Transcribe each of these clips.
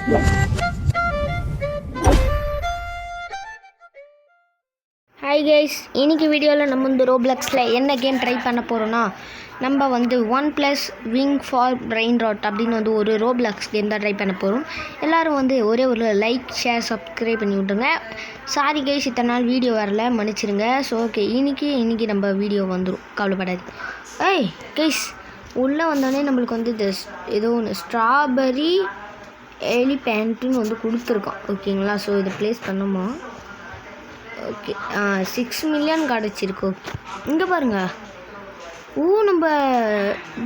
Hi guys, இன்றைக்கி வீடியோவில் நம்ம வந்து ரோப்ளக்ஸில் என்ன கேம் ட்ரை பண்ண போகிறோன்னா, நம்ம வந்து OnePlus Wing for Brain Rot அப்படின்னு வந்து ஒரு ரோப்ளக்ஸ் கேம் தான் ட்ரை பண்ண போகிறோம். எல்லோரும் வந்து ஒரே ஒரு லைக், ஷேர், சப்ஸ்கிரைப் பண்ணி விட்டுருங்க. சாரி கைஸ், இத்தனை நாள் வீடியோ வரல, மன்னிச்சிருங்க. ஸோ ஓகே, இன்றைக்கி நம்ம வீடியோ வந்துடும், கவலைப்படாது. ஏய் கைஸ், உள்ளே வந்தோடனே நம்மளுக்கு வந்து ஏதோ ஒன்று ஸ்ட்ராபெரி எலிபேண்ட்டுன்னு வந்து கொடுத்துருக்கோம். ஓகேங்களா? ஸோ இதை ப்ளேஸ் பண்ணுமா? ஓகே, 6 மில்லியன் கிடச்சிருக்கு. இங்கே பாருங்கள், நம்ம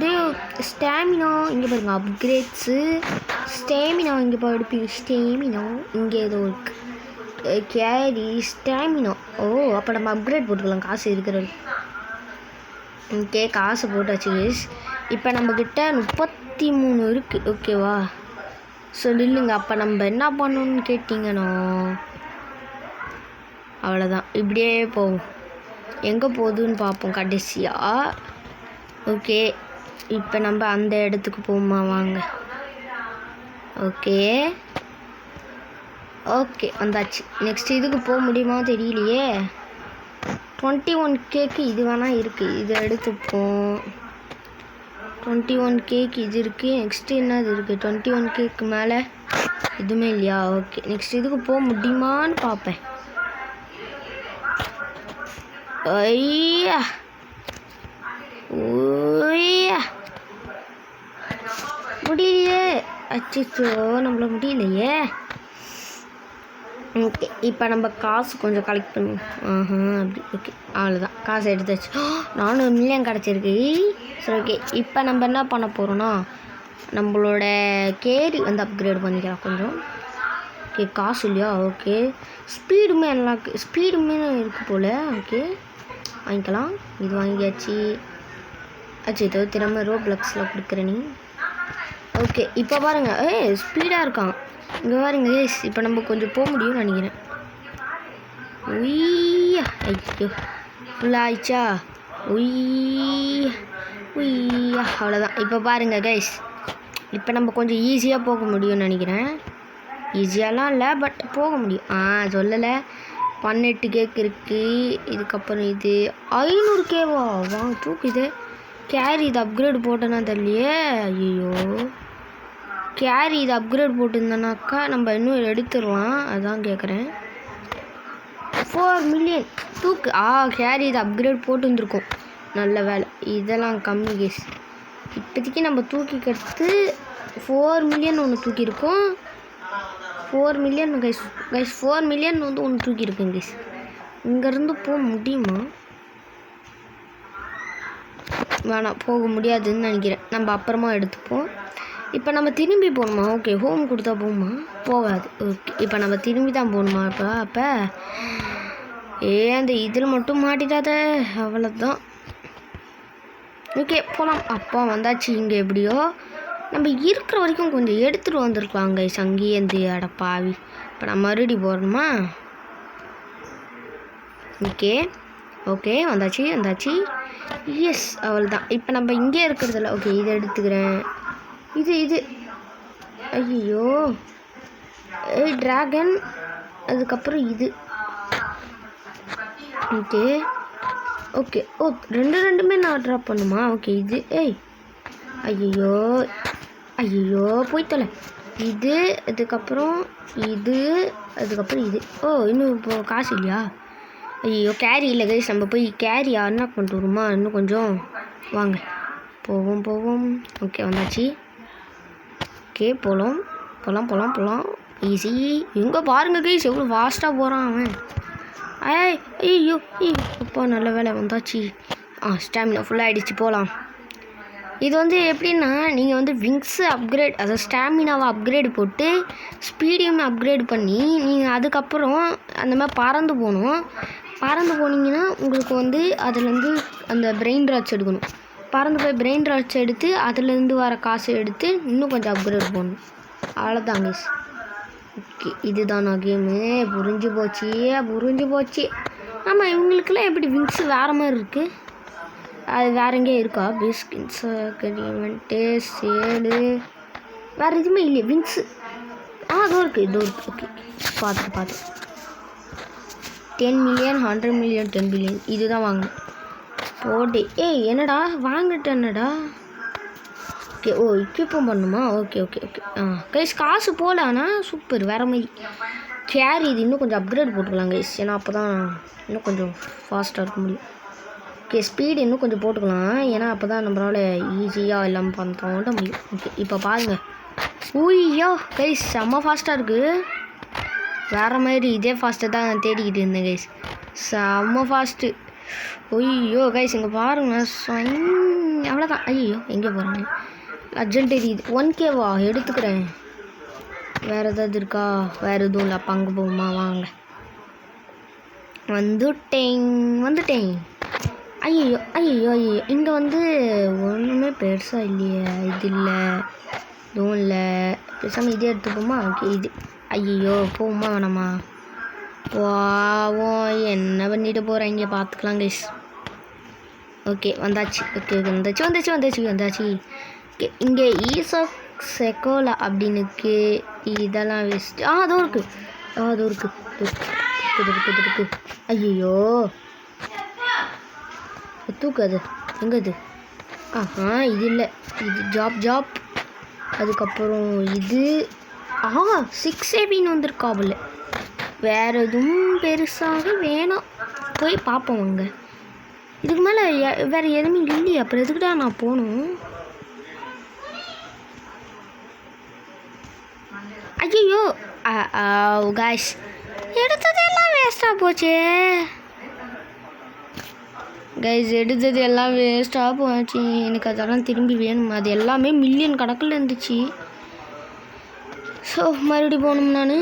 டே ஸ்டாமினா இங்கே பாருங்கள், அப்கிரேட்ஸு ஸ்டாமினா இங்கே எடுப்பீங்க. ஸ்டாமினா இங்கே ஏதோ இருக்குது, கேரி ஸ்டாமினா. ஓ, அப்போ நம்ம அப்கிரேட் போட்டுக்கலாம் காசு இருக்கிறது. ஓகே, காசு போட்டாச்சு கேஸ். இப்போ நம்மக்கிட்ட 33 இருக்குது. ஓகேவா? ஸோ இல்லைங்க, அப்போ நம்ம என்ன பண்ணணும்னு கேட்டிங்கன்னா, அவ்வளோதான், இப்படியே போவோம். எங்கே போகுதுன்னு பார்ப்போம் கடைசியாக. ஓகே, இப்போ நம்ம அந்த இடத்துக்கு போவோமா? வாங்க. ஓகே ஓகே, வந்தாச்சு. நெக்ஸ்ட் இதுக்கு போக முடியுமா தெரியலையே. 21Kக்கு இது வேணால் இருக்குது, இதை எடுத்துப்போம். 21Kக்கு இது இருக்குது. நெக்ஸ்ட்டு என்னது இருக்குது? 21Kக்கு மேலே எதுவுமே இல்லையா? ஓகே, நெக்ஸ்ட் இதுக்கு போக முடியுமான்னு பார்ப்பேன். ஐயா ஓய்யா, முடியலையே. அச்சோ, நம்மள முடியலையே. ஓகே, இப்போ நம்ம காசு கொஞ்சம் கலெக்ட் பண்ணுவோம். அப்படி. ஓகே, அவ்வளோதான், காசு எடுத்தாச்சு. 400 மில்லியன் கிடச்சிருக்கு. சரி, ஓகே, இப்போ நம்ம என்ன பண்ண போகிறோன்னா, நம்மளோட கேரி வந்து அப்கிரேட் பண்ணிக்கலாம் கொஞ்சம். ஓகே, காசு இல்லையா? ஓகே, ஸ்பீடுமே நல்லா இருக்குது, ஸ்பீடுமே இருக்குது போல். ஓகே, வாங்கிக்கலாம். இது வாங்கியாச்சு. அச்சோ, திரும்ப ரோப்ளக்ஸில் கொடுக்குறேன் நீ. ஓகே, இப்போ பாருங்கள், ஸ்பீடாக இருக்கான். இங்கே பாருங்க கேஸ், இப்போ நம்ம கொஞ்சம் போக முடியும்னு நினைக்கிறேன். உய்யா, ஐயோ, ஃபுல்லாக ஆயிடுச்சா? உய்யா, அவ்வளோதான். இப்போ பாருங்கள் கைஸ், இப்போ நம்ம கொஞ்சம் ஈஸியாக போக முடியும்னு நினைக்கிறேன். ஈஸியாலாம் இல்லை, பட் போக முடியும். சொல்லலை. 18 கேக் இருக்குது. இதுக்கப்புறம் இது 500Kவா? வாங்க, தூக்குது. கேரி இது அப்கிரேட் போட்டேன்னா தெரியலையே. ஐயோ, கேரி இது அப்கிரேட் போட்டிருந்தேனாக்கா நம்ம இன்னும் எடுத்துடலாம், அதான் கேட்குறேன். 4 மில்லியன் தூக்கு. கேரி இது அப்கிரேட் போட்டு வந்துருக்கோம், நல்ல வேலை. இதெல்லாம் கம்மி கேஸ். இப்போதைக்கு நம்ம தூக்கிக்கிறது 4 மில்லியன் ஒன்று தூக்கியிருக்கோம். 4 மில்லியன் கைஸ். 4 மில்லியன் வந்து ஒன்று தூக்கியிருக்கேன் கைஸ். இங்கேருந்து போக முடியுமா? வேணாம், போக முடியாதுன்னு நினைக்கிறேன். நம்ம அப்புறமா எடுத்துப்போம். இப்போ நம்ம திரும்பி போகணுமா? ஓகே, ஹோம் கொடுத்தா போகுமா? போகாது. ஓகே, இப்போ நம்ம திரும்பி தான் போகணுமா? அப்போ அந்த இதில் மட்டும் மாட்டிட்டாத, அவ்வளோதான். ஓகே, போகலாம். அப்பா வந்தாச்சு. இங்கே எப்படியோ நம்ம இருக்கிற வரைக்கும் கொஞ்சம் எடுத்துகிட்டு வந்துருக்கலாங்க சங்கியந்தி. அடப்பாவி, இப்போ நம்ம மறுபடி போகணுமா? ஓகே ஓகே, வந்தாச்சு. எஸ், அவ்வளோதான். இப்போ நம்ம இங்கே இருக்கிறதில்ல. ஓகே, இதை எடுத்துக்கிறேன். இது ஐயோ, ட்ராகன். அதுக்கப்புறம் இது. ஓகே. ஓ, ரெண்டுமே நான் ட்ராப் பண்ணுமா? ஓகே, இது. ஐயோ போய் தொலை. இது, அதுக்கப்புறம் இது, அதுக்கப்புறம் இது. ஓ, இன்னும் இப்போது காசு இல்லையா? ஐயோ, கேரி இல்லை கைஸ். நம்ம போய் கேரி அன்லாக் பண்ணிட்டு வருமா? இன்னும் கொஞ்சம் வாங்க, போவோம். ஓகே, வந்தாச்சு. ஓகே, போகலாம். ஈஸி. எங்கே பாருங்கள் கைஸ், எவ்வளோ ஃபாஸ்ட்டாக போகிறான் அவன். ஐயோ, அப்பா நல்ல வேலை, வந்தாச்சு. ஸ்டாமினா ஃபுல்லாக ஆகிடுச்சு. போகலாம். இது வந்து எப்படின்னா, நீங்கள் வந்து விங்ஸு அப்கிரேட், அதாவது ஸ்டாமினாவை அப்கிரேட் போட்டு ஸ்பீடையும் அப்கிரேட் பண்ணி நீங்கள் அதுக்கப்புறம் அந்த மாதிரி பறந்து போனீங்கன்னா உங்களுக்கு வந்து அதுலேருந்து அந்த பிரெயின் ராட்ஸ் எடுக்கணும். பறந்து போய் பிரெயின் ராட்ஸ் எடுத்து அதுலேருந்து வர காசை எடுத்து இன்னும் கொஞ்சம் அப்கிரேட் பண்ணணும். அவ்வளோதாங்க. ஓகே, இதுதான் நான் கேமு. புரிஞ்சு போச்சு. ஆமாம், இவங்களுக்கெல்லாம் எப்படி விங்ஸு வேறு மாதிரி இருக்குது? அது வேறு எங்கேயும் இருக்கா? பிஸ்கின்ஸு, கரிமெண்ட்டு, சேடு, வேறு எதுவுமே இல்லையே விங்ஸு. அதுவும் இருக்குது இதுவும் இருக்குது. ஓகே பார்த்து 10 மில்லியன் 100 மில்லியன் 10 பில்லியன் இதுதான் வாங்கணும் போடு. ஏய் என்னடா வாங்கிட்டேன்னடா. ஓகே ஓ இக்கிப்பும் பண்ணுமா. ஓகே ஓகே ஓகே கைஸ் காசு போகல. ஆனால் சூப்பர் வேறு மாதிரி கேரி இது இன்னும் கொஞ்சம் அப்கிரேட் போட்டுக்கலாம் கைஸ். ஏன்னா அப்போ தான் இன்னும் கொஞ்சம் ஃபாஸ்ட்டாக இருக்க முடியும். ஓகே ஸ்பீடு இன்னும் கொஞ்சம் போட்டுக்கலாம். ஏன்னா அப்போ தான் நம்மளால் ஈஸியாக எல்லாம் பண்ண முடியும். ஓகே இப்போ பாருங்கள். ஊய்யோ கைஸ் செம்ம ஃபாஸ்ட்டாக இருக்குது. வேறு மாதிரி இதே ஃபாஸ்ட்டாக தான் தேடிக்கிட்டு இருந்தேன் கைஸ். செம்ம ஃபாஸ்ட்டு. ஐயோ கைஸ் இங்கே பாருங்கள். அவ்வளோதான். ஐயோ எங்கே போகிறாங்க அர்ஜென்ட் தெரியுது. 1K எடுத்துக்கிறேன். வேறு ஏதாவது இருக்கா? வேறு எதுவும் இல்லை. அப்போ அங்கே போகுமா? வாங்க வந்துட்டேன். ஐயோ இங்கே வந்து ஒன்றுமே பெருசாக இல்லையே. இது இல்லை இதுவும் இல்லை. பேசாமல் இதே எடுத்துப்போமா? ஓகே இது. ஐயோ போகுமா வேணாமா? வாவோம் என்ன பண்ணிட்டு போகிறேன். இங்கே பார்த்துக்கலாம் கைஸ். ஓகே வந்தாச்சு. ஓகே வந்தாச்சு. ஓகே இங்கே ஈசோ செக்கோலா அப்படின்னுக்கு இதெல்லாம் வேஸ்ட். அதுவும் இருக்குது. ஐயோ தூக்காது. எங்கே இது? இது இல்லை. இது ஜாப். அதுக்கப்புறம் இது 6 வந்திருக்காப்புல. வேறு எதுவும் பெருசாக வேணாம். போய் பார்ப்போம் அங்கே. இதுக்கு மேலே வேறு எதுவுமே இல்லையே. அப்புறம் எதுக்குடா நான் போகணும்? ஐயோ காய்ஸ் எடுத்தது எல்லாம் வேஸ்ட்டாக போச்சு. எனக்கு அதெல்லாம் திரும்பி வேணும். அது எல்லாமே மில்லியன் கணக்கில் இருந்துச்சு. ஸோ மறுபடியும் போகணும் நான்.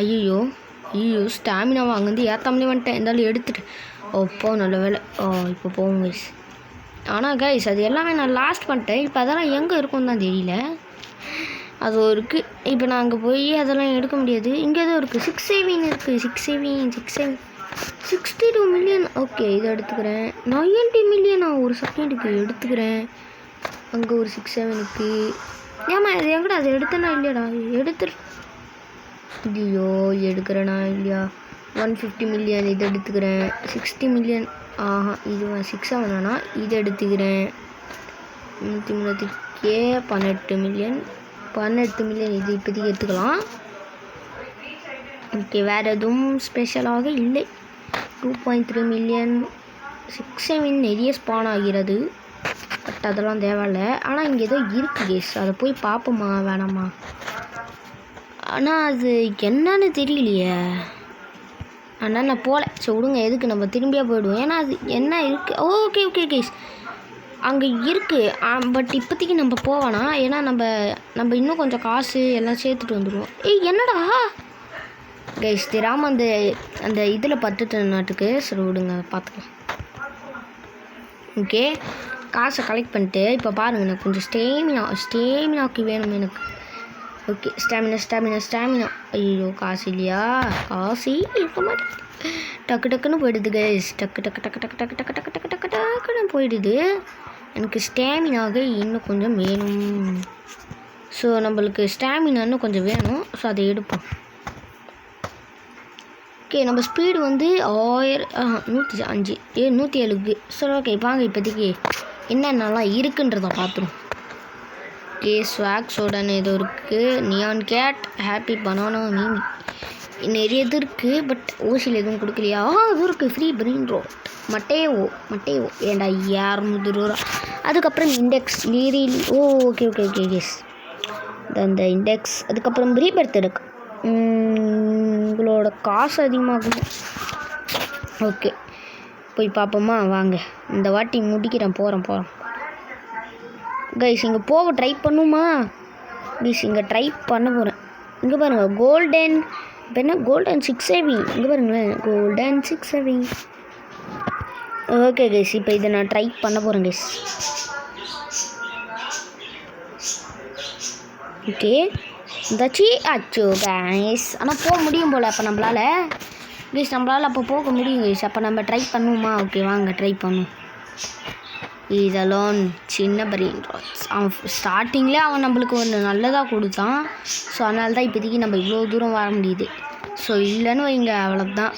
ஐயோ ஸ்டாமினாவை அங்கேருந்து ஏற்றாமலே வந்துட்டேன். இருந்தாலும் எடுத்துட்டேன். ஓப்போ நல்ல வேலை. இப்போ போவோம் கைஸ். ஆனால் கைஸ் அது எல்லாமே நான் லாஸ்ட் பண்ணிட்டேன். இப்போ அதெல்லாம் எங்கே இருக்கும்னு தான் தெரியல. அது இருக்குது. இப்போ நான் அங்கே போய் அதெல்லாம் எடுக்க முடியாது. இங்கே எதுவும் இருக்குது. 6 இருக்குது. 62 மில்லியன். ஓகே இதை எடுத்துக்கிறேன். 90 மில்லியனா ஒரு செகண்டுக்கு எடுத்துக்கிறேன். அங்கே ஒரு 67க்கு. ஏமா இது எங்கடா அது எடுத்தனா இல்லையாடா? ஐயோ எடுக்கிறேனா இல்லையா? 150 மில்லியன் இது எடுத்துக்கிறேன். 60 மில்லியன் இது 6 வேணானா இதை எடுத்துக்கிறேன். 130K 18 மில்லியன் இது இப்போதைக்கு எடுத்துக்கலாம். ஓகே வேறு எதுவும் ஸ்பெஷலாக இல்லை. 2.3 மில்லியன் 6 நிறைய ஸ்பான் ஆகிறது. பட் அதெல்லாம் தேவையில்லை. ஆனால் இங்கே ஏதோ இருக்குது கேஸ். அதை போய் பார்ப்போமா வேணாமா? ஆனால் அது என்னன்னு தெரியலையே. ஆனால் நான் போகல. சரி விடுங்க. எதுக்கு நம்ம திரும்பியாக போயிடுவோம். ஏன்னா அது என்ன இருக்குது. ஓகே கேஸ் அங்கே இருக்குது. பட் இப்போதைக்கு நம்ம போவேனா? ஏன்னா நம்ம இன்னும் கொஞ்சம் காசு எல்லாம் சேர்த்துட்டு வந்துடுவோம். என்னடா கைஸ் தெரியாமல் அந்த இதில் பத்துட்டு நாட்டுக்கு. சரி விடுங்க பார்த்துக்கலாம். ஓகே காசை கலெக்ட் பண்ணிட்டு இப்போ பாருங்கள். எனக்கு கொஞ்சம் ஸ்டேமினாக்கு வேணும் எனக்கு. Okay stamina. ஐயோ காசு இல்லையா? காசு இருக்க மாட்டேன். டக்குன்னு போயிடுது கைஸ். டக்குன்னு போயிடுது. எனக்கு ஸ்டாமினாக இன்னும் கொஞ்சம் வேணும். ஸோ நம்மளுக்கு ஸ்டாமினா இன்னும் கொஞ்சம் வேணும். ஸோ அதை எடுப்போம். ஓகே நம்ம ஸ்பீடு வந்து 105 107க்கு. சரி ஓகே வாங்க இப்போதைக்கு என்னென்னலாம் இருக்குன்றதை பார்த்துருவோம். ஓகே ஸ்வாக் சோடான்னு ஏதோ இருக்குது. நியான் கேட் ஹாப்பி பனானா மீமி நிறைய இது இருக்குது. பட் ஓசியில் எதுவும் கொடுக்கலையா? அதுவும் இருக்குது. ஃப்ரீ பிரெயின் ரோட் மட்டேவோ ஏண்டா 200 ரூபா. அதுக்கப்புறம் இண்டெக்ஸ் லீரில். ஓகே கேஸ் அந்த இண்டெக்ஸ். அதுக்கப்புறம் ரீபர்த் இருக்கு. உங்களோட காசு அதிகமாகும். ஓகே போய் பார்ப்போமா வாங்க. இந்த வாட்டி முடிக்கிறேன். போகிறேன் கைஸ். இங்கே போக ட்ரை பண்ணுமா கைஸ்? இங்கே ட்ரை பண்ண போகிறேன். இங்கே பாருங்கள் கோல்டன். இப்போ என்ன கோல்டன் 6 இங்கே பாருங்களேன். Golden 6 okay guys. இப்போ இதை நான் ட்ரை பண்ண போகிறேன் கைஸ். ஓகே இந்தாச்சி அச்சோ கைஸ். ஆனால் போக முடியும் போல் அப்போ நம்மளால் அப்போ போக முடியும் கைஸ். அப்போ நம்ம ட்ரை பண்ணுவோமா? ஓகே வாங்க ட்ரை பண்ணுவோம். இதெல்லாம் சின்ன பிரெயின் ராட்ஸ். அவன் ஸ்டார்டிங்லேயே அவன் நம்மளுக்கு ஒன்று நல்லதாக கொடுத்தான். ஸோ அதனால தான் இப்போதைக்கு நம்ம இவ்வளோ தூரம் வர முடியுது. ஸோ இல்லைன்னு வைங்க அவ்வளோதான்,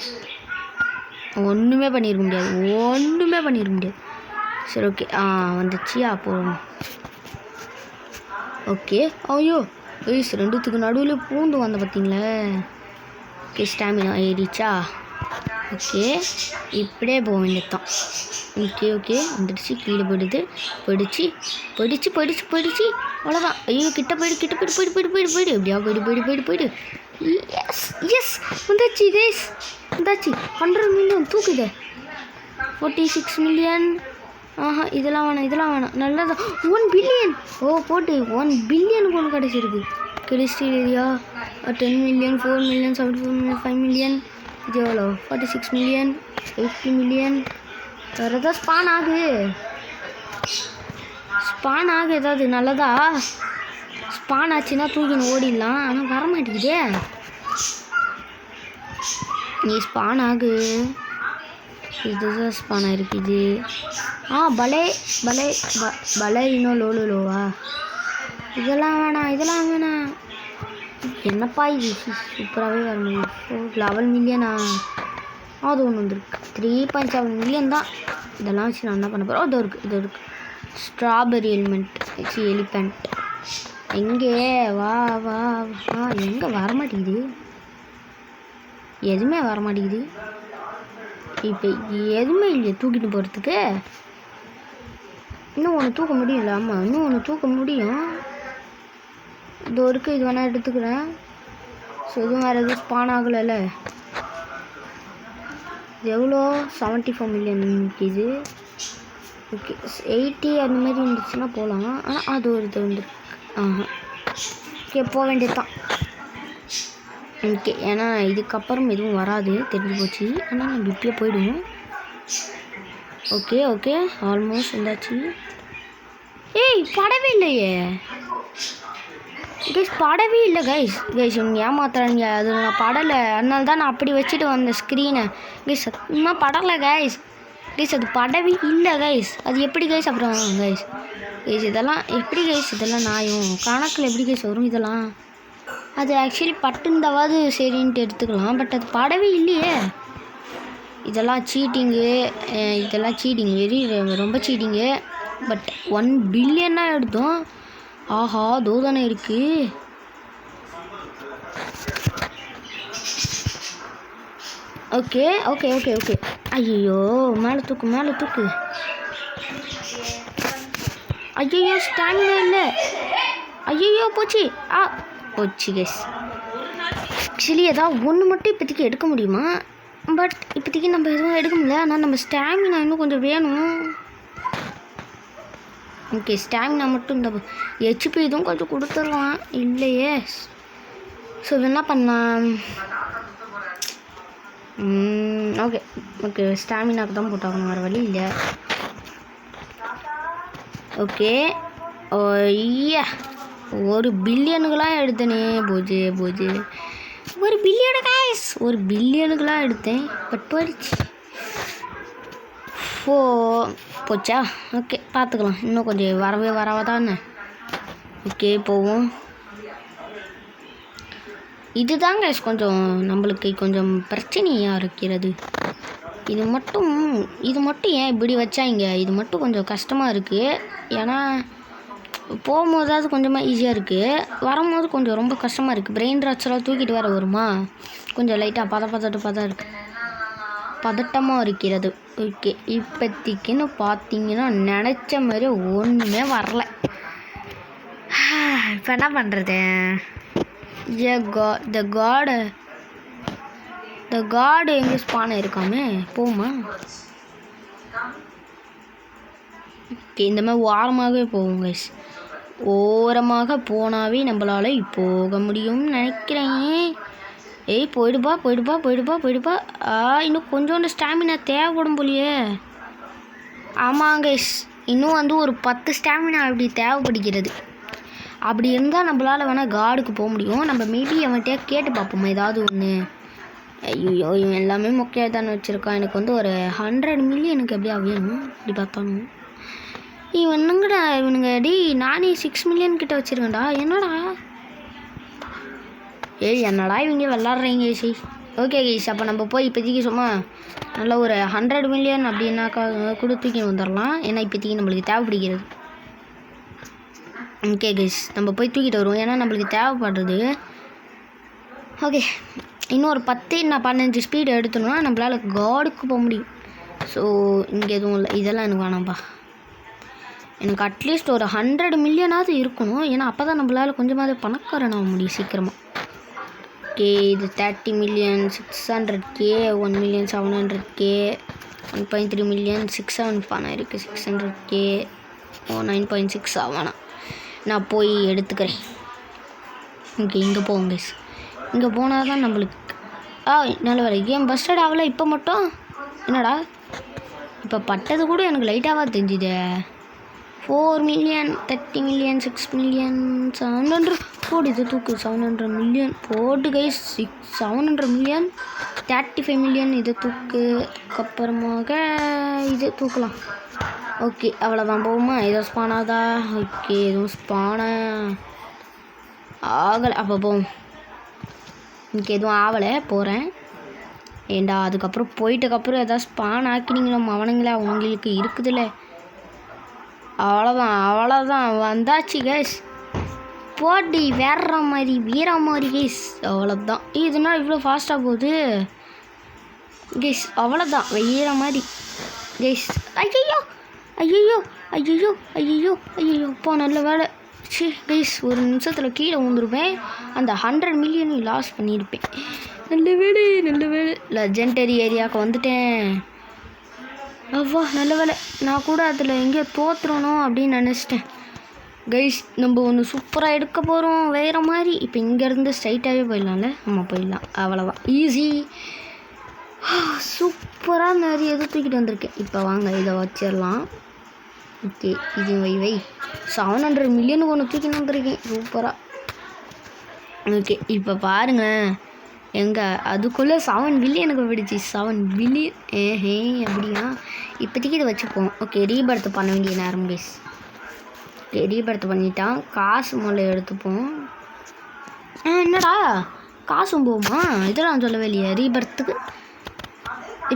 ஒன்றுமே பண்ணியிருக்க முடியாது. சரி ஓகே வந்துச்சு அப்போது. ஓகே ஐயோ கைஸ் ரெண்டுத்துக்கு நடுவில் பூந்து வந்த பார்த்தீங்களே. ஓகே ஸ்டாமினா ஏறிச்சா. ஓகே இப்படியே போக வேண்டியதான். ஓகே வந்துடுச்சு. கீழே போயிடுச்சு அவ்வளோதான். ஐயோ கிட்ட போயிடு எப்படியா போயிடு. எஸ் வந்தாச்சு கைஸ், வந்தாச்சு. 100 மில்லியன் தூக்குது. 46 மில்லியன். இதெல்லாம் வேணாம் நல்லதா. 1 பில்லியன். போட்டு 1 பில்லியனுக்கு ஒன்று கிடைச்சிருக்கு இல்லையா. 10 மில்லியன், 4 மில்லியன், 74 மில்லியன், 5 மில்லியன். இது எவ்வளோ? 46 மில்லியன், 80 மில்லியன். வேறு ஏதாவது ஸ்பான் ஆகு ஏதாவது நல்லதா. ஸ்பான் ஆச்சுன்னா தூக்கின்னு ஓடிடலாம். ஆனால் வரமாட்டேங்குதே. நீ ஸ்பான் ஆகு. இதுதான் ஸ்பான் ஆகிருக்குது. பலே இன்னும் லோவா. இதெல்லாம் வேணாம். என்னப்பா இது சூப்பராகவே வர முடியும். 11 மில்லியனா? அது ஒன்று வந்துருக்கு. 3.7 மில்லியன் தான். இதெல்லாம் வச்சு நான் என்ன பண்ண போகிறோம். இது இருக்கு ஸ்ட்ராபெரி எலிஃபெண்ட். எங்கே வா எங்கே வரமாட்டேங்குது, எதுவுமே வரமாட்டேங்குது. இப்போ எதுவுமே இல்லையா தூக்கிட்டு போகிறதுக்கு. இன்னும் ஒன்று தூக்க முடியல. ஆமாம் இன்னும் ஒன்று தூக்க முடியும். இது இருக்குது, இது வேணால் எடுத்துக்கிறேன். ஸோ இதுவும் வேறு எதுவும் ஸ்பான் ஆகலைல்ல. இது எவ்வளோ? 74 மில்லியன் இது. ஓகே 80 அந்த மாதிரி இருந்துச்சுன்னா போகலாம். ஆனால் அது ஒரு இது வந்துருக்கு. ஓகே போக வேண்டியது தான். ஓகே ஏன்னா இதுக்கப்புறம் எதுவும் வராது தெரிஞ்சு போச்சு. ஆனால் நம்ம இப்பயே போயிடுவோம். ஓகே ஆல்மோஸ்ட் வந்தாச்சு. படவே இல்லையே படவே இல்லை கைஸ் இவங்க ஏமாத்துறாங்க. அது நான் படலை, அதனால தான் நான் அப்படி வச்சுட்டு வந்தேன் ஸ்க்ரீனை. சத்தியமாக படலை கைஸ். அது படவே இல்லை கைஸ். அது எப்படி கைஸ் அப்புறம் கைஸ் இதெல்லாம் எப்படி கைஸ், இதெல்லாம் நியாயம் கணக்கில் எப்படி கைஸ் வரும் இதெல்லாம். அது ஆக்சுவலி பட்டுந்தாவது சரின்ட்டு எடுத்துக்கலாம். பட் அது படவே இல்லையே. இதெல்லாம் சீட்டிங்கு, ரொம்ப சீட்டிங்கு. பட் 1 பில்லியன்னா எடுத்தோம். தானே இருக்குது. ஓகே ஐயோ மேலே தூக்கு. ஐயோ ஸ்டாமினா இல்லை. ஐயோ போச்சு கைஸ். ஆக்சுவலி ஏதாவது ஒன்று மட்டும் இப்போதைக்கு எடுக்க முடியுமா? பட் இப்போதைக்கு நம்ம எதுவும் எடுக்க முடியல. ஆனால் நம்ம ஸ்டாமினா இன்னும் கொஞ்சம் வேணும். ஓகே ஸ்டாமினா மட்டும் இந்த ஹெச்பி இதுவும் கொஞ்சம் கொடுத்துடலாம் இல்லையே. ஸோ என்ன பண்ணலாம்? ஓகே ஸ்டாமினாக்கு தான் போட்டாகணும், வேறு வழி இல்லை. Okay 1 பில்லியனுக்கெலாம் எடுத்தேனே போஜே 1 billion guys. 1 பில்லியனுக்கெலாம் எடுத்தேன். பட் போயிடுச்சு. போச்சா? ஓகே பார்த்துக்கலாம். இன்னும் கொஞ்சம் வரவாதானே. ஓகே போவோம். இதுதாங்க கொஞ்சம் நம்மளுக்கு கொஞ்சம் பிரச்சனையாக இருக்கிறது. இது மட்டும் ஏன் இப்படி வச்சாங்க? இது மட்டும் கொஞ்சம் கஷ்டமாக இருக்குது. ஏன்னா போகும்போதாவது கொஞ்சமாக ஈஸியாக இருக்குது, வரும்போது கொஞ்சம் ரொம்ப கஷ்டமாக இருக்குது. பிரெயின் ராட்செல்லாம் தூக்கிட்டு வேறு வருமா, கொஞ்சம் லைட்டாக பதட்டமாக இருக்கிறது. ஓகே இப்போத்திக்குன்னு பார்த்தீங்கன்னா நினச்ச மாதிரி ஒன்றுமே வரல. இப்போ என்ன பண்ணுறது? த காடு எங்கே ஸ்பான் இருக்காமே போமா? ஓகே இந்த மாதிரி ஓரமாகவே போவோம் கைஸ். ஓரமாக போனாவே நம்மளால் போக முடியும்னு நினைக்கிறேன். போயிடுப்பா. இன்னும் கொஞ்சோண்டு ஸ்டாமினா தேவைப்படும் போலியே. ஆமாங்க இன்னும் ஒரு 10 ஸ்டாமினா அப்படி தேவைப்படுகிறது. அப்படி இருந்தால் நம்மளால் வேணால் கார்டுக்கு போக முடியும். நம்ம மேபி அவன்கிட்ட கேட்டு பார்ப்போம் ஏதாவது ஒன்று. ஐயோ இவன் எல்லாமே மொக்கையாக தானே வச்சுருக்கான். எனக்கு ஒரு 100 மில்லியனுக்கு எப்படியா வேணும் இப்படி பார்த்தாலும். இவனுங்கடா இவனுங்க நானே 6 மில்லியன் கிட்ட வச்சுருக்கேன்டா. என்னடா என்னடா இவங்க விளாட்றீங்க சரி. ஓகே கைஸ், அப்போ நம்ம போய் இப்போதைக்கு சும்மா நல்லா ஒரு 100 மில்லியன் அப்படின்னாக்கா கூட தூக்கி வந்துடலாம். ஏன்னா இப்போதைக்கு நம்மளுக்கு தேவைப்படுகிறது. ஓகே கைஸ், நம்ம போய் தூக்கிட்டு வருவோம். ஏன்னா நம்மளுக்கு தேவைப்படுறது. ஓகே, இன்னொரு 10 நான் 15 ஸ்பீடு எடுத்தோம்னா நம்மளால் காடுக்கு போக முடியும். ஸோ இங்கே எதுவும் இல்லை, இதெல்லாம் எனக்கு வேணாம்ப்பா. எனக்கு அட்லீஸ்ட் ஒரு 100 மில்லியனாவது இருக்கணும். ஏன்னா அப்போ தான் நம்மளால் கொஞ்சமாவது பணக்காரன் ஆக முடியும் சீக்கிரமாக. ஓகே, இது 30 million 600K 1 million 700K 1.3 million 6-7 பணம் இருக்குது. 600K 9.6 ஆகணும். நான் போய் எடுத்துக்கிறேன். ஓகே, இங்கே போவோம் கைஸ். இங்கே போனால் தான் நம்மளுக்கு நல்ல வேலை. கேம் பஸ்டட் ஆகலை இப்போ மட்டும். என்னடா இப்போ பட்டது கூட எனக்கு லைட்டாக தெரிஞ்சுது. 4 மில்லியன் 30 மில்லியன் 6 மில்லியன் 700 போடு. இது தூக்கு 700 மில்லியன் போட்டு கைஸ். 700 மில்லியன் 35 மில்லியன் இதை தூக்கு. அப்புறமாக இது தூக்கலாம். ஓகே, அவ்வளோதான். போகுமா? ஏதோ ஸ்பானாதா? ஓகே, எதுவும் ஸ்பான ஆகலை. அப்போ போவோம். இங்கே எதுவும் ஆகலை, போகிறேன். ஏண்டா அதுக்கப்புறம் போயிட்டதுக்கப்புறம் எதாவது ஸ்பான் ஆக்கினீங்களோ அவனுங்களா உங்களுக்கு இருக்குதுல்ல. அவ்வளோதான் வந்தாச்சு கைஸ். போட்டி வேற மாதிரி வீர மாதிரி கைஸ். அவ்வளோதான். இதனால் இவ்வளோ ஃபாஸ்ட்டாக போகுது கைஸ். அவ்வளோதான் வீர மாதிரி கைஸ். ஐயோ ஐயோ ஐயோ ஐயோ ஐயோ இப்போ நல்ல வேலை. சரி கைஸ், ஒரு நிமிஷத்தில் கீழே விழுந்துருப்பேன். அந்த 100 மில்லியனையும் லாஸ் பண்ணியிருப்பேன். நல்ல வேலை லெஜெண்டரி ஏரியாவுக்கு வந்துட்டேன். அவ்வா நல்ல வேலை. நான் கூட அதில் எங்கேயோ தோற்றுறணும் அப்படின்னு நினச்சிட்டேன் கைஸ். நம்ம ஒன்று சூப்பராக எடுக்க போகிறோம் வேறு மாதிரி. இப்போ இங்கேருந்து ஸ்ட்ரைட்டாகவே போயிடலாம்ல. நம்ம போயிடலாம், அவ்வளோதான். ஈஸி சூப்பராக நிறைய எது தூக்கிட்டு வந்திருக்கேன். இப்போ வாங்க இதை வச்சிடலாம். ஓகே, இது வை 700 மில்லியனுக்கு ஒன்று தூக்கிட்டு வந்திருக்கேன் சூப்பராக. ஓகே, இப்போ பாருங்கள் எங்கே அதுக்குள்ளே 7 பில்லியனுக்கு போயிடுச்சு. 7 பில்லியன் அப்படியா? இப்போதைக்கு இதை வச்சுப்போம். ஓகே, ரீபர்த் பண்ண வேண்டிய நேரம் கைஸ். ஓகே, ரீபர்த் பண்ணிட்டான். காசு முதல்ல எடுத்துப்போம். என்னடா காசும் போகுமா? இதெல்லாம் சொல்லவே இல்லையா ரீபர்த்துக்கு.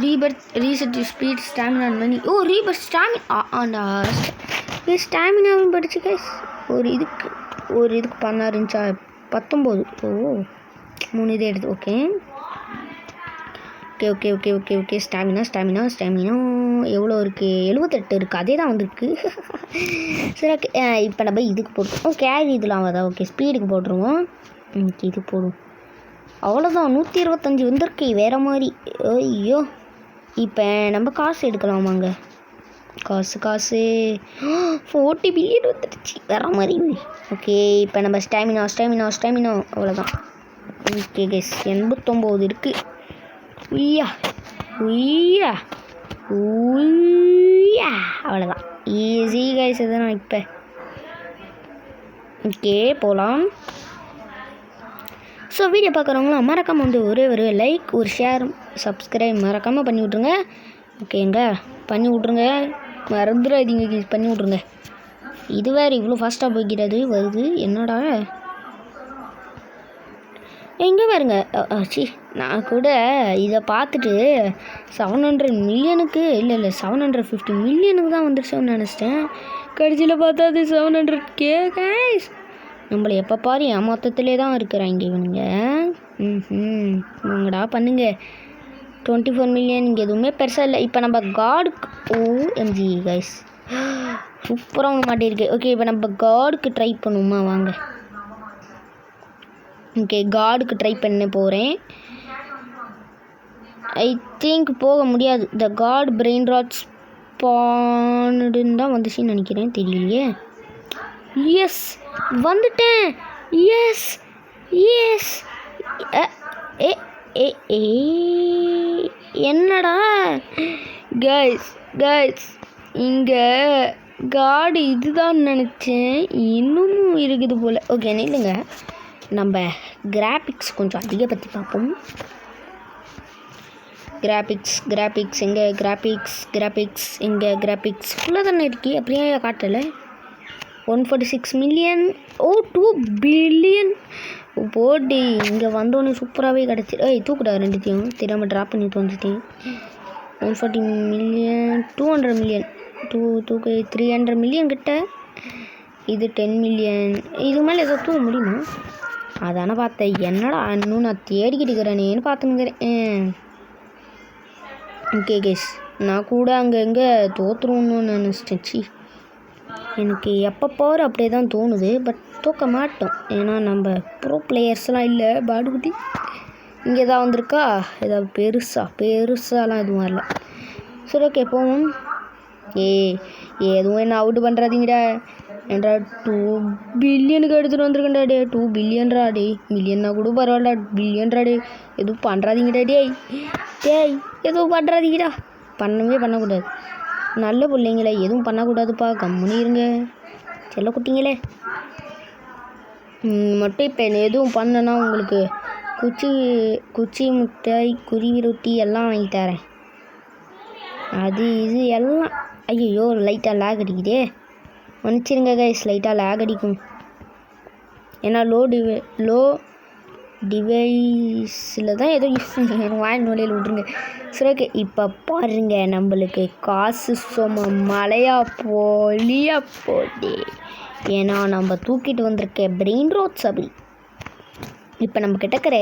ரீபர்த் ரீசெட் ஸ்பீட் ஸ்டாமினா மணி. ரீபர்த் ஸ்டாமினா ஸ்டாமினாவும் படிச்சு கைஸ். ஒரு இதுக்கு 16 இருந்துச்சா 19. 3 இதை எடுத்து. Okay okay okay okay okay okay stamina எவ்வளோ இருக்குது? 78 இருக்குது. அதே தான் வந்துருக்கு. சரி ஓகே, இப்போ நம்ம இதுக்கு போட்டுருவோம். கேரி இதெல்லாம் ஆகாதா? ஓகே, ஸ்பீடுக்கு போட்டுருவோம். இது போடுவோம். அவ்வளோதான். 125 வந்திருக்கு வேறு மாதிரி. ஐயோ, இப்போ நம்ம காசு எடுக்கலாமாங்க? காசு 40 பில்லியன் வந்துடுச்சு வேறு மாதிரி. ஓகே, இப்போ நம்ம ஸ்டாமினா அவ்வளோதான். ஓகே கைஸ், 89 இருக்குது. அவ்வளோதான். Easy guys. இதுதான் இப்போ. ஓகே, போகலாம். ஸோ வீடியோ பார்க்குறவங்களும் மறக்காமல் வந்து ஒரு லைக், ஒரு ஷேர், சப்ஸ்கிரைப் மறக்காமல் பண்ணி விட்ருங்க. ஓகேங்க, பண்ணி விட்ருங்க, மறந்துடாதீங்க, பண்ணி விட்ருங்க. இது வேறு இவ்வளோ ஃபாஸ்ட்டாக போய்கிறது வருது. என்னடா எங்கே பாருங்க. நான் கூட இதை பார்த்துட்டு 700 மில்லியனுக்கு இல்லை 750 மில்லியனுக்கு தான் வந்துருச்சோன்னு நினச்சிட்டேன். கடைசியில் பார்த்தா அது 700K கைஸ். நம்மளை எப்போ பாரு ஏமாத்தத்திலே தான் இருக்கிறாங்க இவனுங்க. வாங்கடா பண்ணுங்க. 24 மில்லியன் இங்கே எதுவுமே பெருசாக இல்லை. இப்போ நம்ம காடுக்கு OMG கைஸ் சூப்பராக ஒன்று மாட்டியிருக்கு. ஓகே, இப்போ நம்ம காடுக்கு ட்ரை பண்ணுவோமா? வாங்க. ஓகே, காடுக்கு ட்ரை பண்ண போகிறேன். ஐ திங்க் போக முடியாது. த காட் பிரெயின் ராட் ஸ்பானுன்னு தான் வந்துச்சுன்னு நினைக்கிறேன், தெரியலையே. எஸ் வந்துட்டேன். எஸ் என்னடா கைஸ் இங்கே காடு இதுதான் நினச்சேன். இன்னமும் இருக்குது போல். ஓகே இல்லைங்க, நம்ம கிராஃபிக்ஸ் கொஞ்சம் அதிக பற்றி பார்ப்போம். கிராபிக்ஸ் எங்கே கிராபிக்ஸ் எங்கே கிராபிக்ஸ் ஃபுல்லாக தானே இருக்கு. அப்படியே காட்டலை. 146 மில்லியன். ஓ 2 பில்லியன் போட்டி. இங்கே வந்தோடனே சூப்பராகவே கிடச்சி. தூக்குடா ரெண்டுத்தையும் தெரியாமல் ட்ராப் பண்ணி தோஞ்சிட்டேன். 140 மில்லியன் 200 மில்லியன் தூக்கு 300 மில்லியன் கிட்ட. இது 10 மில்லியன். இது மேலே ஏதோ தூக்க முடியுமா? அதானே பார்த்தேன். என்னடா இன்னும் நான் தேடிக்கிட்டு இருக்கிறேனேன்னு பார்த்துங்கிறேன். ஓகே கேஸ், நான் கூட அங்கே எங்கே தோற்றுருவோன்னு நினச்சிட்டேன். எனக்கு எப்போ போகிற அப்படியே தான் தோணுது. பட் தூக்க மாட்டோம், ஏன்னா நம்ம ப்ரோ பிளேயர்ஸ்லாம் இல்லை. பாடுகுட்டி இங்கே தான் வந்திருக்கா. ஏதாவது பெருசாலாம் எதுவும் வரல. சரி ஓகே போவோம். எதுவும் என்ன அவுட் பண்ணுறாதீங்கடா. ஏன்டா 2 பில்லியனுக்கு எடுத்துகிட்டு வந்துருக்கேன்டா. 2 பில்லியன்ரா. மில்லியன்னா கூட பரவாயில்ல. பில்லியன்ரா. எதுவும் பண்ணுறாதீங்கடா. எதுவும் பண்ணுறாதீங்கடா. பண்ணக்கூடாது. நல்ல பிள்ளைங்களே, எதுவும் பண்ணக்கூடாதுப்பா. கம்முன்னு இருங்க செல்ல குட்டிங்களே. மட்டும் இப்போ எதுவும் பண்ணனா உங்களுக்கு குச்சி முட்டாய் குருவி ரொட்டி எல்லாம் வாங்கி தரேன். அது இது எல்லாம். ஐயோ லைட்டாக லேக் அடிக்குதே, மன்னிச்சிருங்க கைஸ். லைட்டாக லேக் அடிக்கும், ஏன்னா லோ டிவைஸில் தான் ஏதோ யூஸ் பண்ணி வாங்கி நோலையில் விட்ருங்க. சரி ஓகே, இப்போ பாருங்க நம்மளுக்கு காசு சும்மா மழையாக போதே. ஏன்னா நம்ம தூக்கிட்டு வந்திருக்க பிரெயின் ரோட்ஸ் அப்படி. இப்போ நம்ம கிட்டக்கிற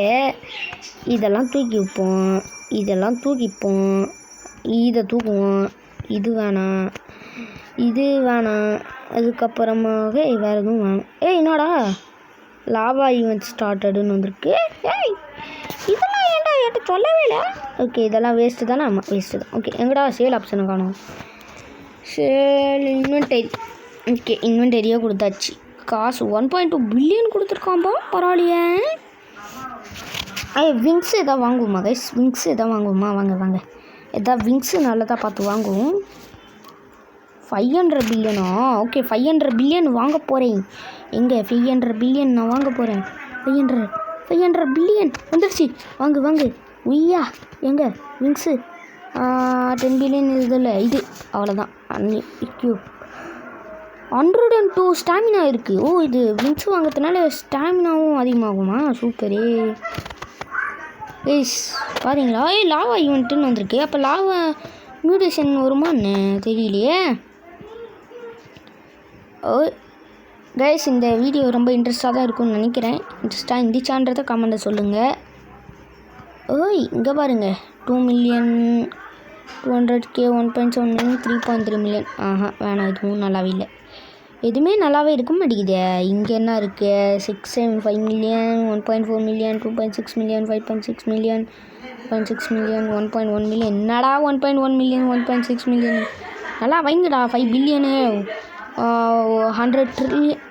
இதெல்லாம் தூக்கி வைப்போம், இதெல்லாம் தூக்கிப்போம், இதை தூக்குவோம். இது வேணாம். அதுக்கப்புறமாக வேறு எதுவும் வேணும். என்னடா லாவா ஈவெண்ட் ஸ்டார்டடுன்னு வந்திருக்கு. இதெல்லாம் ஏன்டா என்கிட்ட சொல்லவே இல்லை. ஓகே இதெல்லாம் வேஸ்ட்டு தானே. ஆமாம் வேஸ்ட்டு தான். ஓகே எங்கடா சேல் ஆப்ஷனை காணும். Sale inventory. ஓகே இன்வென்டரியாக கொடுத்தாச்சு. காசு 1.2 பில்லியன் கொடுத்துருக்காம்பா, பரவாயில்லையே. விங்ஸ் எதாவது வாங்குவோமா கைஸ்? வாங்க எதாவது விங்ஸு நல்லதாக பார்த்து வாங்குவோம். 500 பில்லியனா? ஓகே 500 பில்லியன் வாங்க போகிறேன். எங்கே 500 பில்லியன் நான் வாங்க போகிறேன். 500 பில்லியன் வந்துடுச்சு. வாங்கு உய்யா. எங்கே விங்ஸு? 10 பில்லியன் இதில் இது அவ்வளோதான். 102 ஸ்டாமினா இருக்குது. ஓ இது விங்ஸ் வாங்கிறதுனால ஸ்டாமினாவும் அதிகமாகுமா? சூப்பரே. பாருங்களா, லாவா ஈவெண்ட்டுன்னு வந்திருக்கு. அப்போ லாவா மியூட்டேஷன் வருமான்னு தெரியலையே. கைஸ் இந்த வீடியோ ரொம்ப இன்ட்ரெஸ்ட்டாக தான் இருக்கும்னு நினைக்கிறேன். இன்ட்ரெஸ்ட்டாக இருந்துச்சான்றதை கமெண்ட்டை சொல்லுங்கள். இங்கே பாருங்கள் 2 மில்லியன் 200K 1.7 மில்லியன் 3.3 மில்லியன். வேணாம், இதுவும் நல்லாவே இல்லை. எதுவுமே நல்லாவே இருக்க மாட்டேங்குது. இங்கே என்ன இருக்குது? 6.5 million 1.4 million 2.6 million 5.6 million 1.6 million 1.1 million. என்னடா 1.1 மில்லியன் 1.6 மில்லியன்? நல்லா வைங்கடா. 5 பில்லியனு 100 ட்ரில்லியன்.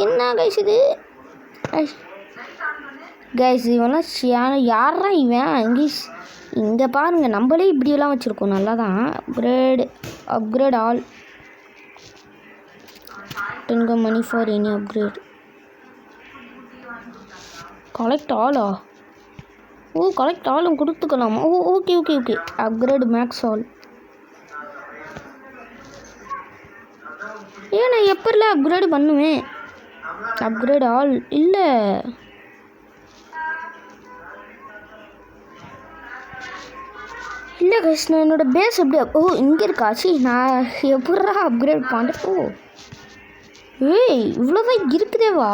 என்ன கைஸ் இது? கைஸ் இவெல்லாம் யாரா இவன்? இங்கே பாருங்கள், நம்மளே இப்படியெல்லாம் வச்சுருக்கோம். நல்லா தான். Upgrade all 10 money for any upgrade. Collect ஆலா? கலெக்ட் ஆலும் கொடுத்துக்கலாமா? Okay upgrade max all. நான் எப்படிலாம் அப்கிரேட் பண்ணுவேன்? அப்கிரேட் ஆல் இல்லை. கைஸ் நான் என்னோடய பேஸ் எப்படியா? இங்கே இருக்காச்சு. நான் எப்படா அப்கிரேட் பண்ணுறேன்? இவ்வளோதான் இருக்குதேவா?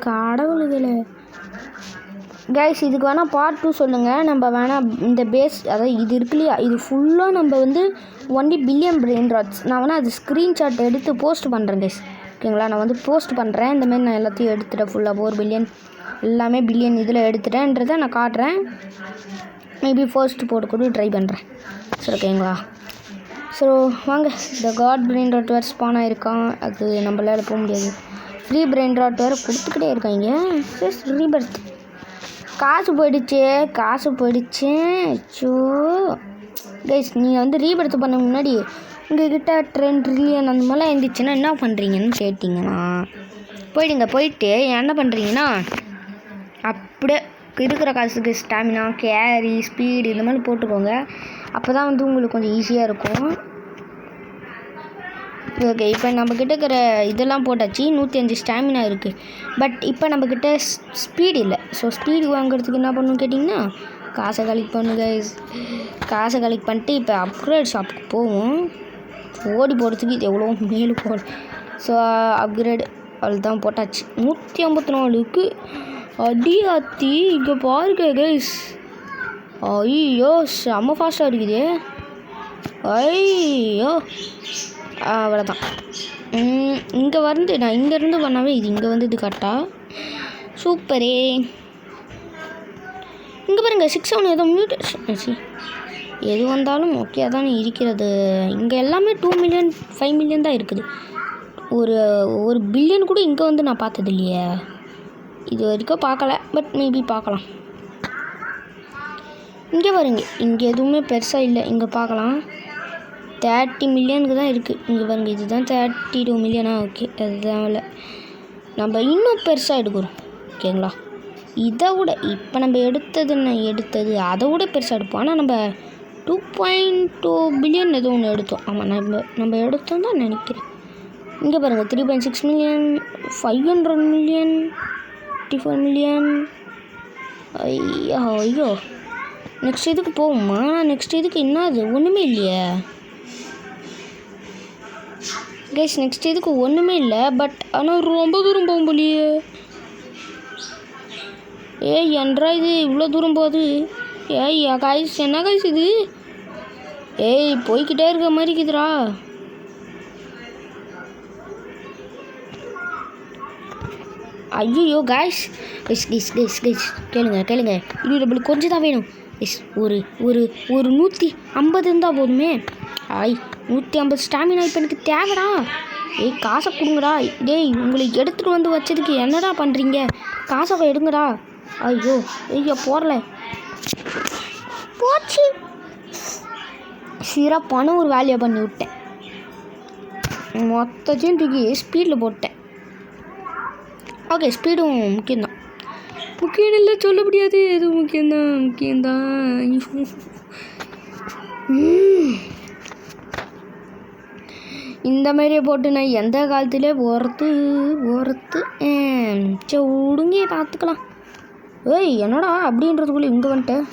கடவுளுகளே. கைஸ் இதுக்கு வேணால் பார்ட் 2 சொல்லுங்கள். நம்ம வேணால் இந்த பேஸ், அதாவது இது இருக்கு இல்லையா, இது ஃபுல்லாக நம்ம வந்து 1 பில்லியன் பிரெயின் ராட்ஸ். நான் வேணால் அது ஸ்க்ரீன்ஷாட் எடுத்து போஸ்ட் பண்ணுறேன் கைஸ். ஓகேங்களா? நான் வந்து போஸ்ட் பண்ணுறேன். இந்தமாரி நான் எல்லாத்தையும் எடுத்துட்டேன். ஃபுல்லாக 4 பில்லியன் எல்லாமே பில்லியன் இதில் எடுத்துட்டேன்றதை நான் காட்டுறேன். மேபி ஃபர்ஸ்ட் போட்டு கூட ட்ரை பண்ணுறேன். சரி ஓகேங்களா? ஸோ வாங்க. இந்த காட் பிரெயின் ராட் வேறு ஸ்பான் ஆகிருக்கான். அது நம்மளால் போக முடியாது. ஃப்ரீ பிரெயின் ராட் வேறு கொடுத்துக்கிட்டே இருக்காங்க. Just Rebirth. காசு போயிடுச்சு. அச்சோ கைஸ், நீங்கள் வந்து ரீபர்த் பண்ண முன்னாடி உங்கள்கிட்ட 10 ட்ரில்லியன் அந்த மாதிரிலாம் இருந்துச்சுன்னா என்ன பண்ணுறீங்கன்னு கேட்டிங்கன்னா, போயிட்டு என்ன பண்ணுறீங்கன்னா அப்படியே இருக்கிற காசுக்கு ஸ்டாமினா, கேரி, ஸ்பீடு இந்த மாதிரி போட்டுக்கோங்க. அப்போ தான் வந்து உங்களுக்கு கொஞ்சம் ஈஸியாக இருக்கும். ஓகே, இப்போ நம்மக்கிட்ட இருக்கிற இதெல்லாம் போட்டாச்சு. 105 ஸ்டாமினா இருக்குது. பட் இப்போ நம்மக்கிட்ட ஸ்பீடு இல்லை. ஸோ ஸ்பீடு வாங்குறதுக்கு என்ன பண்ணணும்னு கேட்டிங்கன்னா, காசை கலெக்ட் பண்ணுங்க. காசை கலெக்ட் பண்ணிட்டு இப்போ அப்கிரேட் ஷாப்புக்கு போவோம். ஓடி போகிறதுக்கு இது எவ்வளோ மேலு போகல. ஸோ அப்கிரேட் அதுதான் போட்டாச்சு. 154க்கு அடி இங்கே பாருங்க கைஸ். ஐயோ செம்ம ஃபாஸ்ட்டாக இருக்குது. ஐயோ அவ்வளோதான். இங்கே வந்து நான் இங்கேருந்து பண்ணாவே இது இங்கே வந்து இது கரெக்டாக சூப்பரே. இங்கே பாருங்கள் 6-7 ஏதோ மியூட்டேஷன் எது வந்தாலும் ஓகே தானே இருக்கிறது. இங்கே எல்லாமே 2 மில்லியன் 5 மில்லியன் தான் இருக்குது. ஒரு பில்லியன் கூட இங்கே வந்து நான் பார்த்தது இல்லையே. இது வரைக்கும் பார்க்கல, பட் மேபி பார்க்கலாம். இங்கே பாருங்க, இங்கே எதுவுமே பெருசாக இல்லை. இங்கே பார்க்கலாம் 30 மில்லியனுக்கு தான் இருக்குது. இங்கே பாருங்கள், இதுதான் 32 மில்லியனா. ஓகே, அதுதான் இல்லை. நம்ம இன்னும் பெருசாக எடுக்கிறோம். ஓகேங்களா, இதை விட இப்போ நம்ம எடுத்தது அதை விட பெருசாக எடுப்போம். ஆனால் நம்ம 2.2 பில்லியன் ஏதோ ஒன்று எடுத்தோம். ஆமாம், நம்ம எடுத்தோம் தான் நினைக்கிறேன். இங்கே பாருங்கள் 3.6 மில்லியன் 500 மில்லியன் 54 மில்லியன். ஐயோ நெக்ஸ்ட் இதுக்கு போகுமா? நெக்ஸ்ட் இதுக்கு என்னது ஒன்றுமே இல்லையே கைஸ். நெக்ஸ்ட் இதுக்கு ஒன்றுமே இல்லை. பட் ஆனால் ரொம்ப தூரம் போகும் போலியே. என்றா இது இவ்வளோ தூரம் போகுது? கைஸ் என்ன கைஸ் இது? போய்கிட்டே இருக்க மாதிரி இருக்குதுரா. ஐயோ கைஸ் கேளுங்க இன்னும் நம்மளுக்கு கொஞ்சம் தான் வேணும். ஒரு 150 இருந்தால் போதுமே. 150 ஸ்டாமினா இப்போ எனக்கு தேவைடா. காசை கொடுங்கடா. உங்களுக்கு எடுத்துகிட்டு வந்து வச்சதுக்கு என்னடா பண்ணுறீங்க? காசை எடுங்கடா. ஐயோ போடல போச்சு. சிறப்பான ஒரு வேலையை பண்ணி விட்டேன். மொத்தத்தையும் தூக்கி ஸ்பீடில் போட்டேன். ஓகே, ஸ்பீடும் முக்கியம்தான். முக்கியம் இல்லை சொல்ல முடியாது. எது முக்கியம்தான். இந்த மாதிரியே போட்டு நான் எந்த காலத்திலே போகிறது விடுங்க பார்த்துக்கலாம். என்னடா அப்படின்றதுக்குள்ளே இங்கே வந்துட்டேன்.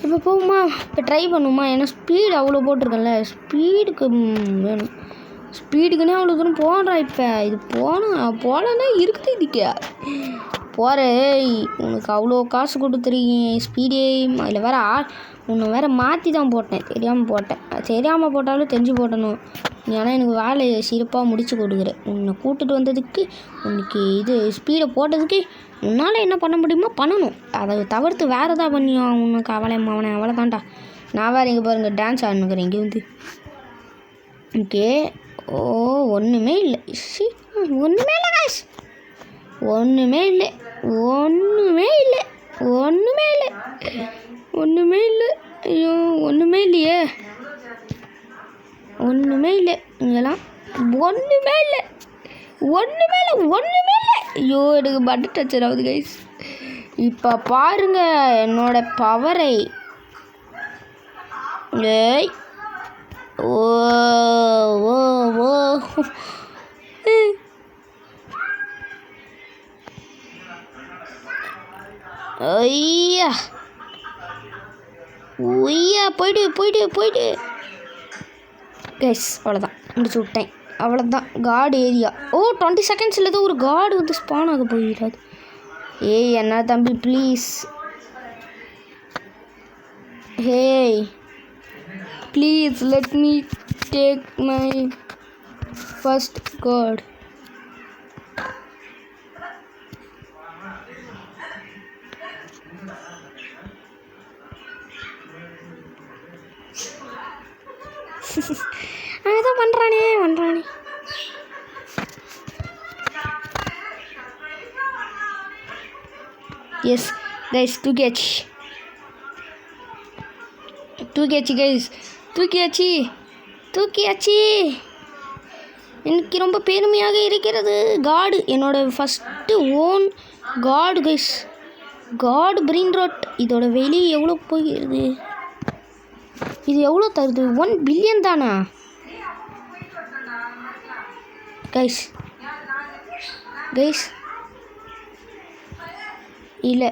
இப்போ போகுமா? இப்போ ட்ரை பண்ணுமா? ஏன்னா ஸ்பீடு அவ்வளோ போட்டிருக்கேன்ல. ஸ்பீடுக்கு வேணும். ஸ்பீடுக்குன்னே அவ்வளோ தூரம் போடுறா. இப்போ இது போகலன்னா இருக்குது இதுக்கு போகிற. உனக்கு அவ்வளோ காசு கொடுத்துருக்கீங்க ஸ்பீடே. அதில் வேறு உன்னை வேறு மாற்றி தான் போட்டேன். தெரியாமல் போட்டாலும் தெரிஞ்சு போட்டணும். ஏன்னா எனக்கு வேலையை சிறப்பாக முடிச்சு கொடுக்குறேன். உன்னை கூப்பிட்டுட்டு வந்ததுக்கு உனக்கு இது ஸ்பீடை போட்டதுக்கு உன்னால் என்ன பண்ண முடியுமோ பண்ணணும். அதை தவிர்த்து வேறு எதாவது பண்ணியோ உனக்கு அவனை அவ்வளோதான்டா. நான் வேறு இங்கே பாருங்கள் டான்ஸ் ஆடணுக்கிறேன் இங்கே வந்து. ஓகே ஒன்றுமே இல்லை. ஒன்றுமே இல்லை காய்ஸ். ஒன்றுமே இல்லை. ஐயோ ஒன்றுமே இல்லையே. ஒன்றுமே இல்லை. இங்கெல்லாம் ஒன்றுமே இல்லை. ஐயோ எனக்கு பட்டு டச்சர் ஆகுது கைஸ். இப்போ பாருங்க என்னோட பவரை. ஓ ஐயா போயிட்டு கைஸ் அவ்வளோதான் முடிச்சு விட்டேன். அவ்வளோதான் கார்டு ஏரியா. 20 செகண்ட்ஸில் தான் ஒரு கார்டு வந்து ஸ்பான் ஆக போயிடாது. என்ன தம்பி please. Please let me take my first card. ஏதோ பண்ணுறானே. எஸ் கைஸ் தூக்கியாச்சு கைஸ் தூக்கியாச்சு. எனக்கு ரொம்ப பெருமையாக இருக்கிறது. கார்டு என்னோடய first own card guys, card brain rot. இதோட வெளி எவ்வளோ போகிறது? இது எவ்வளோ தருது? 1 பில்லியன் தானா கைஸ்? கைஸ் இல்லை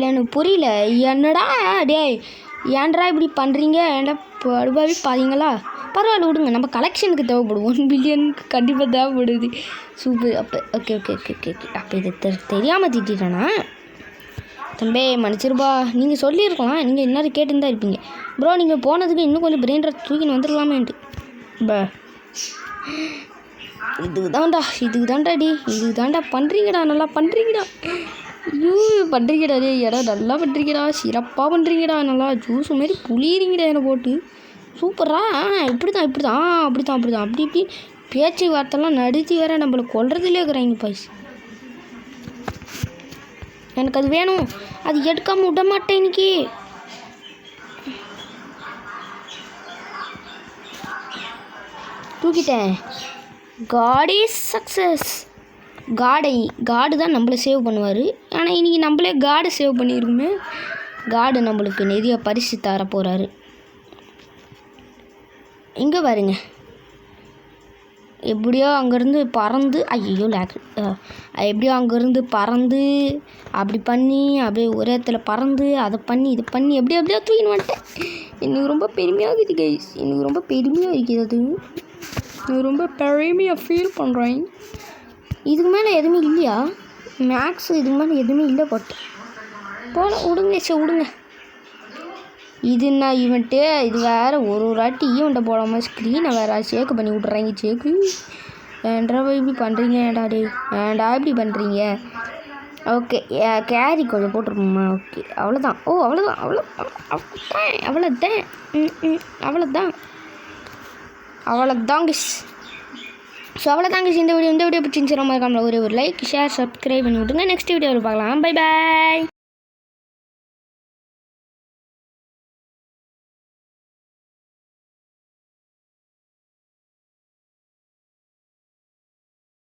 எனக்கு புரியல. என்னடா டேய், ஏன்டா இப்படி பண்ணுறீங்க? ஏன்டா படுபாவி பாத்தீங்களா? பரவாயில்ல விடுங்க, நம்ம கலெக்ஷனுக்கு தேவைப்படும். 1 பில்லியனுக்கு கண்டிப்பாக தேவைப்படுது. சூப்பர். அப்போ okay okay okay okay okay அப்போ இது தெரியாமல் திட்டானா? தம்பே மன்னிச்சிருப்பா, நீங்கள் சொல்லியிருக்கலாம். நீங்கள் இன்னொரு கேட்டுன்னு தான் இருப்பீங்க. ப்ரோ நீங்கள் போனதுக்கு இன்னும் கொஞ்சம் பிரெயின் ராட் தூக்கின்னு வந்துடலாமேன்ட்டு. இதுக்கு தான்டா டி, இதுக்கு தான்டா பண்ணுறீங்கடா, நல்லா பண்ணுறீங்கடா. ஐயோ பண்ணுறீங்கடா டே, இடம் நல்லா பண்ணுறீங்கடா, சிறப்பாக பண்ணுறீங்கடா, நல்லா ஜூஸ் மாரி புளியறீங்கடா என்னை போட்டு. சூப்பரா. இப்படி தான் அப்படி இப்படி பேச்சு வார்த்தைலாம் நடுத்தி வேற நம்மளை கொல்றதுலேயே இருக்கிறாங்க பாய்ஸ். எனக்கு அது வேணும், அது எடுக்காமல் விட மாட்டேன் இன்னைக்கு. தூக்கிட்டேன். Card is success. காடு தான் நம்மளை சேவ் பண்ணுவார். ஆனால் இன்றைக்கி நம்மளே காடு சேவ் பண்ணியிருக்குமே. காடு நம்மளுக்கு நிறைய பரிசு தர போகிறாரு. இங்கே பாருங்க, எப்படியோ அங்கேருந்து பறந்து, ஐயோ லேக், எப்படியோ அங்கேருந்து பறந்து அப்படி பண்ணி அப்படியே ஒரே இடத்துல பறந்து அதை பண்ணி இது பண்ணி எப்படியோ தூக்கின்னு வந்துட்டேன். எனக்கு ரொம்ப பெருமையாக இருக்குது கைஸ், எனக்கு ரொம்ப பெருமையாக இருக்குது. அது ரொம்ப பெருமையாக ஃபீல் பண்ணுறேன். இதுக்கு மேலே எதுவுமே இல்லையா மேக்ஸ்? இதுக்கு மேலே எதுவுமே இல்லை போல விடுங்க. இதுன்னா ஈவெண்ட்டு, இது வேறு ஒரு வாட்டி ஈவெண்ட்டை போடாமல் ஸ்க்ரீனை வேறு சேக்கு பண்ணி விட்றாங்க. சேக்கு ஏன்டா இப்படி பண்ணுறீங்க? ஏன்டா இப்படி பண்ணுறீங்க? ஓகே கேரி கொஞ்சம் போட்டுருப்போம்மா. ஓகே அவ்வளோதான். அவ்வளோதாங்க. ஸோ அவ்வளோதாங்க இந்த வீடியோ பிடிச்சிருந்துச்சு. ரொம்ப இருக்காமல் ஒரு லைக் ஷேர் சப்ஸ்கிரைப் பண்ணி விட்டுங்க. நெக்ஸ்ட் வீடியோவில் பார்க்கலாம். Bye bye.